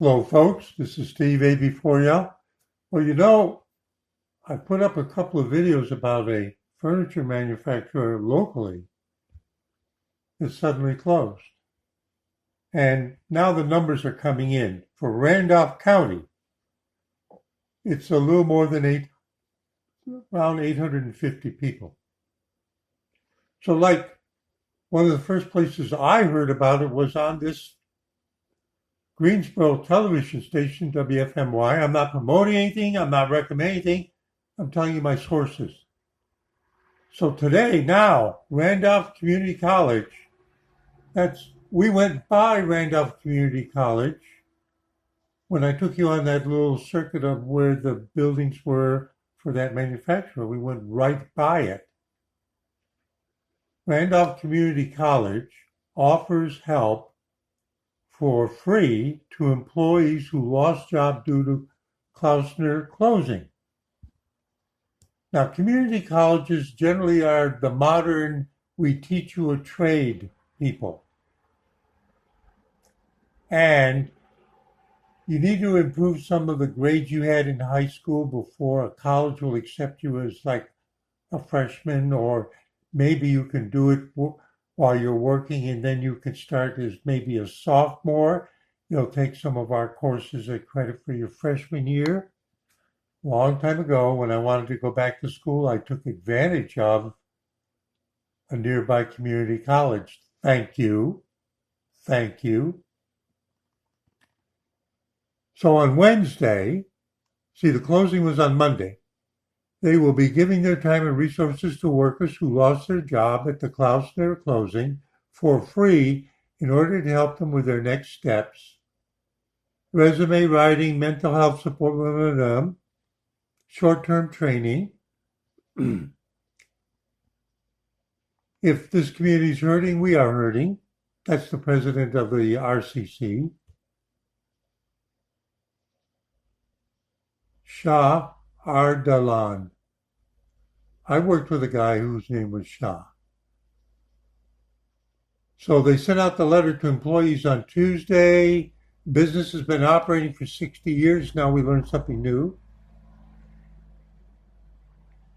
Hello, folks. This is Steve A. for you. Well, I put up a couple of videos about a furniture manufacturer locally that suddenly closed. And now the numbers are coming in. For Randolph County, it's a little more than around 850 people. So like one of the first places I heard about it was on this Greensboro television station, WFMY. I'm not promoting anything. I'm not recommending anything. I'm telling you my sources. So today, now, Randolph Community College, we went by Randolph Community College when I took you on that little circuit of where the buildings were for that manufacturer. We went right by it. Randolph Community College offers help for free to employees who lost jobs due to Klausner closing. Now, community colleges generally are the modern, we teach you a trade people. And you need to improve some of the grades you had in high school before a college will accept you as like a freshman, or maybe you can do it while you're working and then you can start as maybe a sophomore. You'll take some of our courses at credit for your freshman year. A long time ago, when I wanted to go back to school, I took advantage of a nearby community college. Thank you. Thank you. So on Wednesday, the closing was on Monday. They will be giving their time and resources to workers who lost their job at the Klausner closing for free in order to help them with their next steps. Resume writing, mental health support, short-term training. If this community is hurting, we are hurting. That's the president of the RCC. Shah Ardalan. I worked with a guy whose name was Shah. So they sent out the letter to employees on Tuesday. Business has been operating for 60 years. Now we learned something new.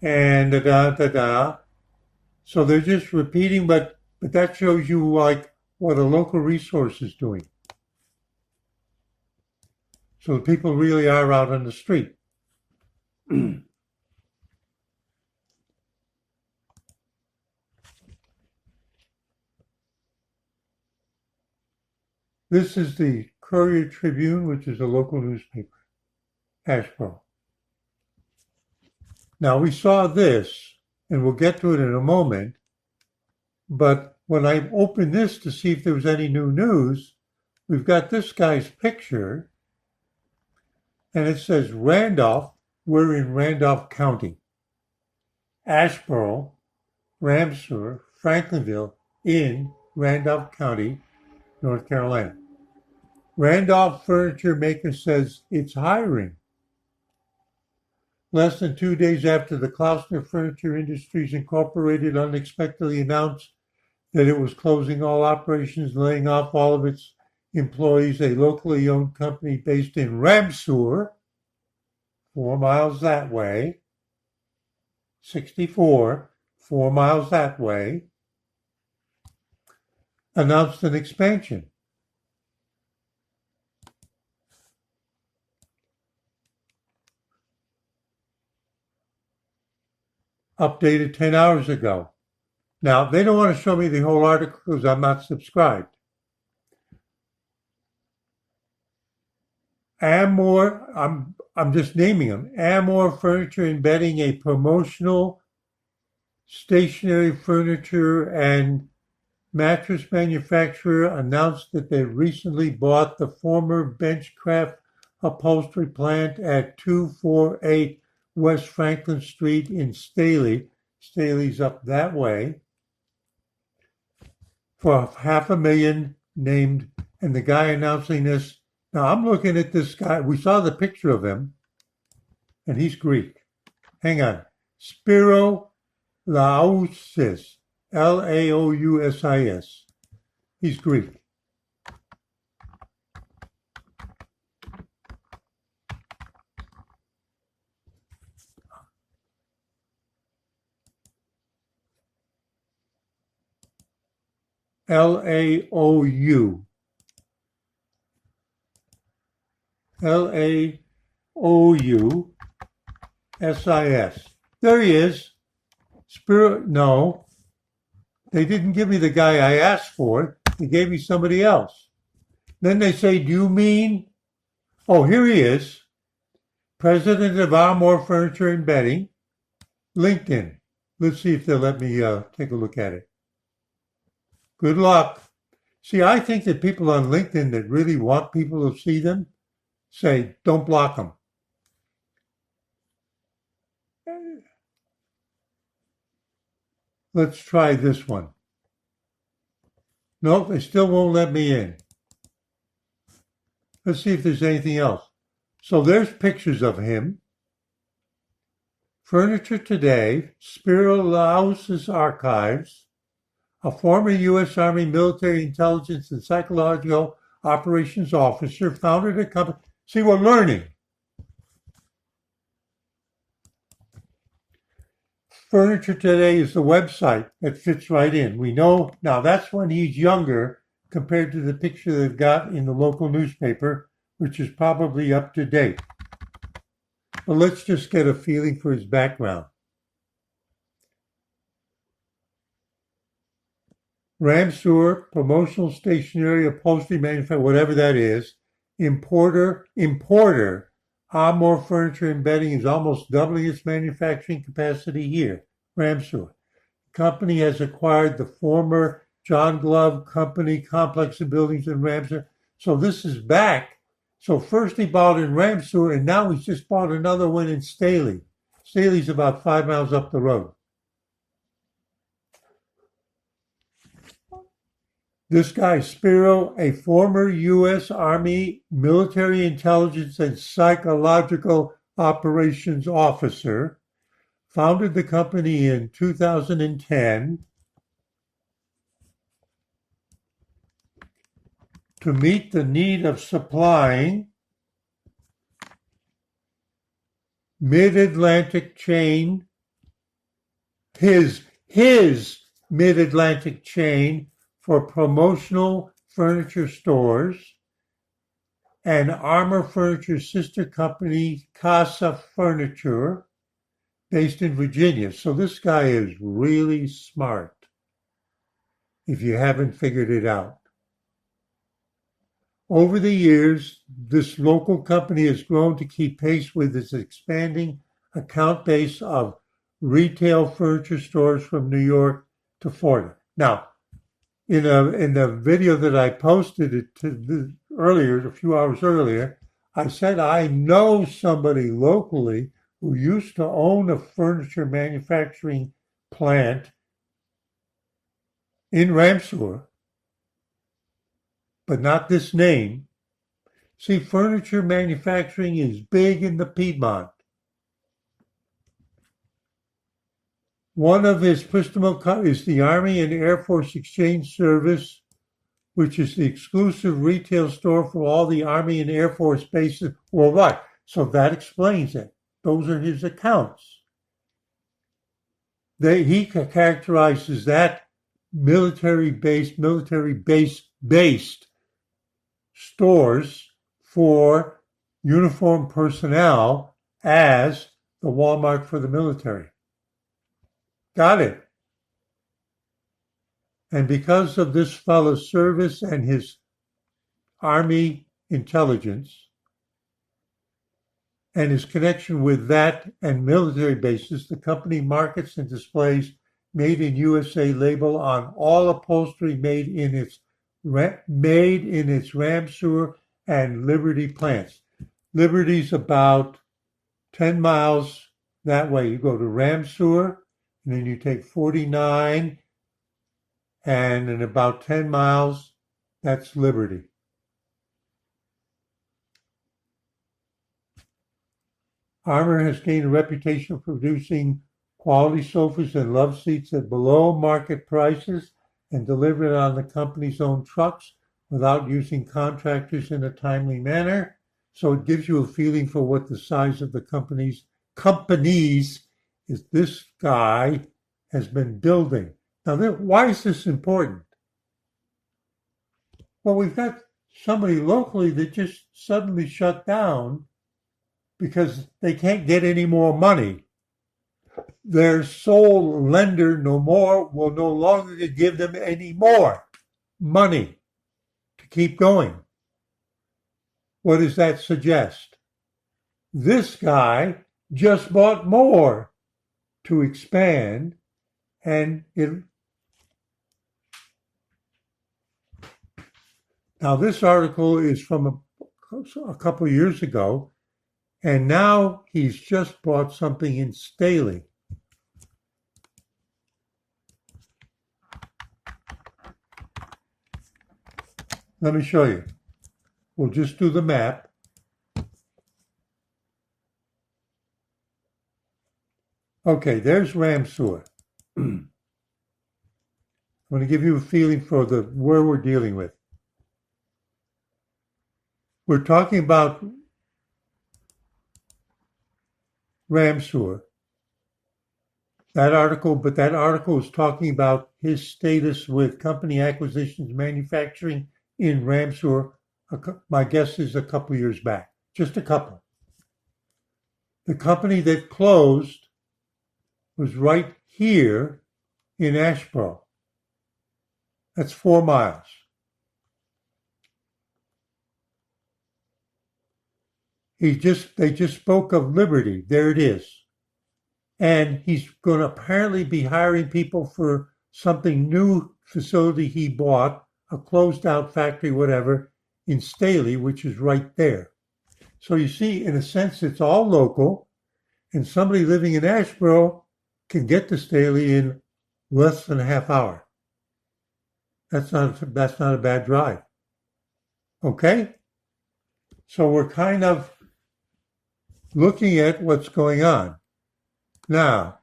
And So they're just repeating, but that shows you like what a local resource is doing. So the people really are out on the street. This is the Courier Tribune, which is a local newspaper, Asheboro. Now we saw this, and we'll get to it in a moment, but when I opened this to see if there was any new news, we've got this guy's picture, and it says Randolph, we're in Randolph County. Asheboro, Ramseur, Franklinville in Randolph County, North Carolina. Randolph Furniture Maker says it's hiring. Less than 2 days after the Klausner Furniture Industries Incorporated unexpectedly announced that it was closing all operations, laying off all of its employees, a locally owned company based in Ramseur, 4 miles that way, 64, 4 miles that way, announced an expansion. Updated 10 hours ago. Now, they don't want to show me the whole article because I'm not subscribed. Amor, I'm just naming them. Amor Furniture and Bedding, a promotional stationary furniture and mattress manufacturer, announced that they recently bought the former Benchcraft upholstery plant at 248 West Franklin Street in Staley. Staley's up that way. For $500,000 named, and the guy announcing this. Now I'm looking at this guy. We saw the picture of him, and he's Greek. Hang on. Spiro Laousis, Laousis. He's Greek. Laou. Laousis. There he is. No, they didn't give me the guy I asked for. They gave me somebody else. Then they say, do you mean? Oh, here he is. President of Armour Furniture and Bedding. LinkedIn. Let's see if they'll let me take a look at it. Good luck. See, I think that people on LinkedIn that really want people to see them say, don't block them. Let's try this one. Nope, they still won't let me in. Let's see if there's anything else. So there's pictures of him. Furniture Today, Spiro Laus's Archives, a former U.S. Army military intelligence and psychological operations officer, founded a company. See, we're learning. Furniture Today is the website that fits right in. We know now that's when he's younger compared to the picture they've got in the local newspaper, which is probably up to date. But let's just get a feeling for his background. Ramseur, promotional stationery, upholstery manufacturer, whatever that is. Importer, Armour Furniture and Bedding is almost doubling its manufacturing capacity here. Ramseur. The company has acquired the former John Glove Company complex of buildings in Ramseur. So this is back. So first he bought in Ramseur, and now he's just bought another one in Staley. Staley's about 5 miles up the road. This guy, Spiro, a former U.S. Army military intelligence and psychological operations officer, founded the company in 2010 to meet the need of supplying mid-Atlantic chain, his mid-Atlantic chain for promotional furniture stores and Armour Furniture sister company Casa Furniture based in Virginia. So this guy is really smart if you haven't figured it out. Over the years, this local company has grown to keep pace with its expanding account base of retail furniture stores from New York to Florida. Now, in the video that I posted earlier, a few hours earlier, I said I know somebody locally who used to own a furniture manufacturing plant in Ramseur, but not this name. See, furniture manufacturing is big in the Piedmont. One of his principal is the Army and Air Force Exchange Service, which is the exclusive retail store for all the Army and Air Force bases worldwide. So that explains it. Those are his accounts. He characterizes that military-based stores for uniformed personnel as the Walmart for the military. Got it. And because of this fellow's service and his Army intelligence and his connection with that and military bases, the company markets and displays Made in USA label on all upholstery made in its Ramseur and Liberty plants. Liberty's about 10 miles that way. You go to Ramseur, and then you take 49, and in about 10 miles, that's Liberty. Armour has gained a reputation for producing quality sofas and love seats at below market prices and delivered on the company's own trucks without using contractors in a timely manner. So it gives you a feeling for what the size of the companies is this guy has been building. Now, why is this important? Well, we've got somebody locally that just suddenly shut down because they can't get any more money. Their sole lender will no longer give them any more money to keep going. What does that suggest? This guy just bought more to expand, and now this article is from a couple of years ago, and now he's just bought something in Staley. Let me show you. We'll just do the map. Okay, there's Ramseur. I'm going to give you a feeling for where we're dealing with. We're talking about Ramseur. That article is talking about his status with company acquisitions manufacturing in Ramseur. My guess is a couple years back, just a couple. The company that closed was right here in Asheboro. That's 4 miles. They just spoke of Liberty. There it is. And he's going to apparently be hiring people for something new facility he bought, a closed out factory, whatever, in Staley, which is right there. So you see, in a sense, it's all local, and somebody living in Asheboro can get to Staley in less than a half hour. That's not a bad drive. Okay? So we're kind of looking at what's going on. Now,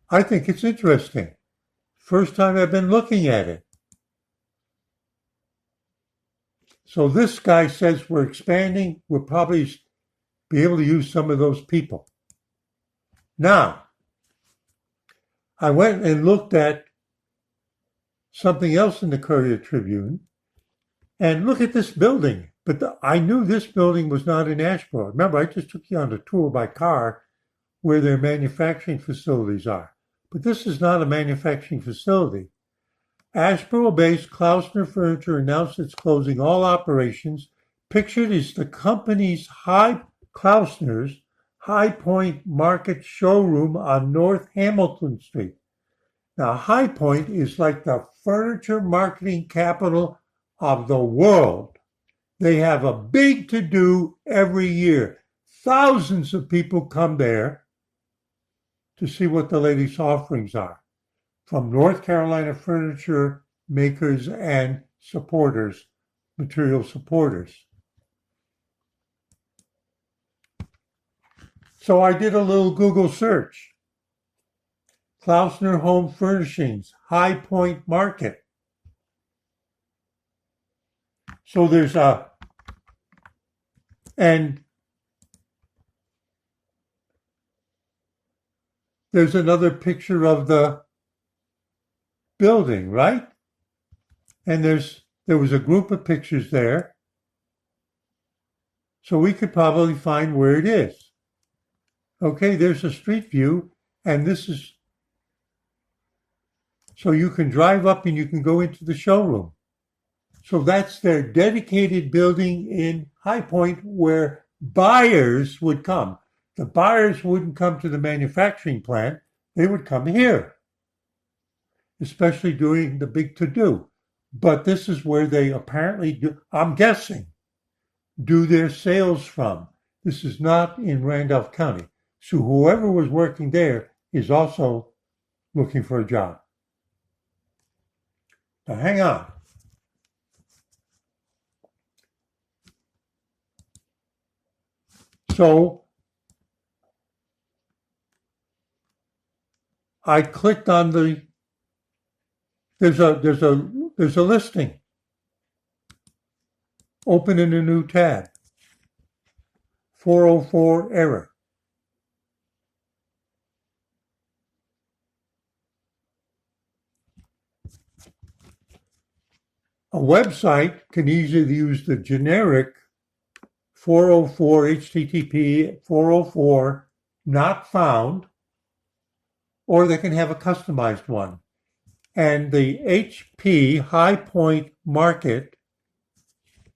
I think it's interesting. First time I've been looking at it. So this guy says we're expanding. We'll probably be able to use some of those people. Now, I went and looked at something else in the Courier Tribune, and look at this building. But I knew this building was not in Asheboro. Remember, I just took you on a tour by car where their manufacturing facilities are. But this is not a manufacturing facility. Asheboro-based Klausner Furniture announced it's closing all operations. Pictured is the company's Klausner's High Point Market showroom on North Hamilton Street. Now, High Point is like the furniture marketing capital of the world. They have a big to-do every year. Thousands of people come there to see what the latest offerings are from North Carolina furniture makers and supporters, material supporters. So I did a little Google search. Klausner Home Furnishings, High Point Market. So there's there's another picture of the building, right? And there was a group of pictures there. So we could probably find where it is. Okay, there's a street view, and this is, so you can drive up and you can go into the showroom. So that's their dedicated building in High Point where buyers would come. The buyers wouldn't come to the manufacturing plant. They would come here, especially during the big to-do. But this is where they apparently do, I'm guessing, do their sales from. This is not in Randolph County. So whoever was working there is also looking for a job. Now hang on. So I clicked on there's a listing. Open in a new tab. 404 error. A website can easily use the generic 404 HTTP 404 not found, or they can have a customized one. And the HP High Point Market,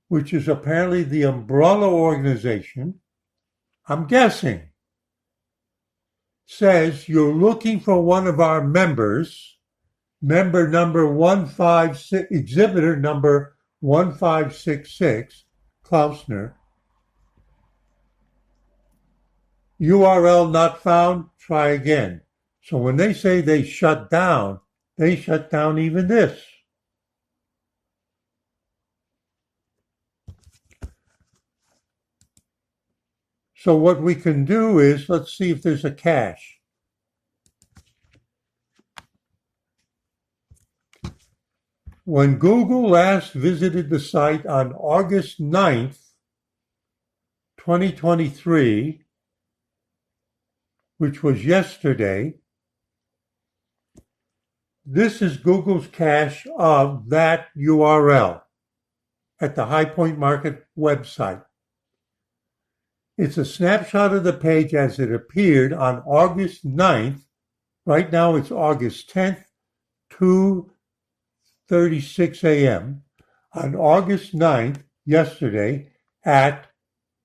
which is apparently the umbrella organization, I'm guessing, says you're looking for one of our members, member number 156, exhibitor number 1566, Klausner. URL not found, try again. So when they say they shut down even this. So what we can do is, let's see if there's a cache. When Google last visited the site on August 9th, 2023, which was yesterday, this is Google's cache of that URL at the High Point Market website. It's a snapshot of the page as it appeared on August 9th. Right now it's August 10th, 2:36 a.m. On August 9th, yesterday, at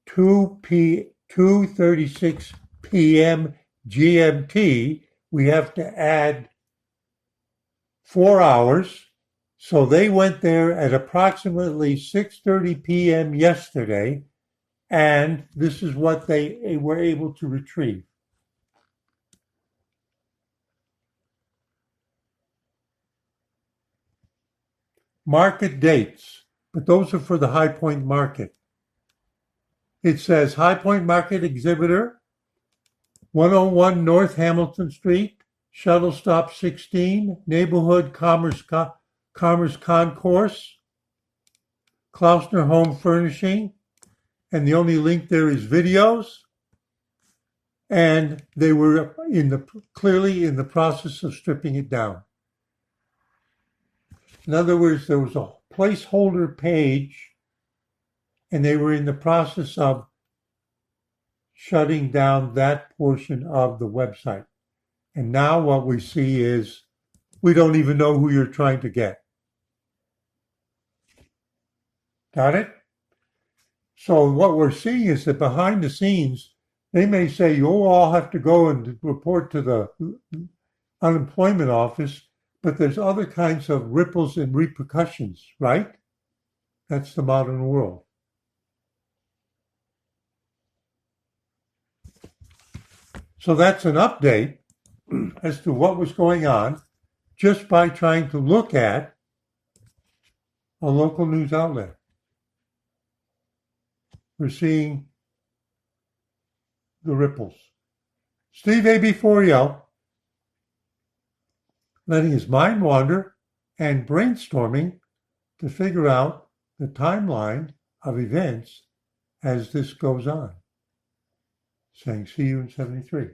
2:36 p.m. GMT, we have to add 4 hours. So they went there at approximately 6:30 p.m. yesterday, and this is what they were able to retrieve. Market dates, but those are for the High Point Market. It says High Point Market exhibitor, 101 North Hamilton Street, shuttle stop 16, neighborhood Commerce Concourse, Klausner Home Furnishing, and the only link there is videos. And they were clearly in the process of stripping it down. In other words, there was a placeholder page, and they were in the process of shutting down that portion of the website. And now what we see is we don't even know who you're trying to get. Got it? So what we're seeing is that behind the scenes, they may say, you all have to go and report to the unemployment office, but there's other kinds of ripples and repercussions, right? That's the modern world. So that's an update as to what was going on just by trying to look at a local news outlet. We're seeing the ripples. Steve A.B. Foriel, letting his mind wander and brainstorming to figure out the timeline of events as this goes on. Saying see you in 73.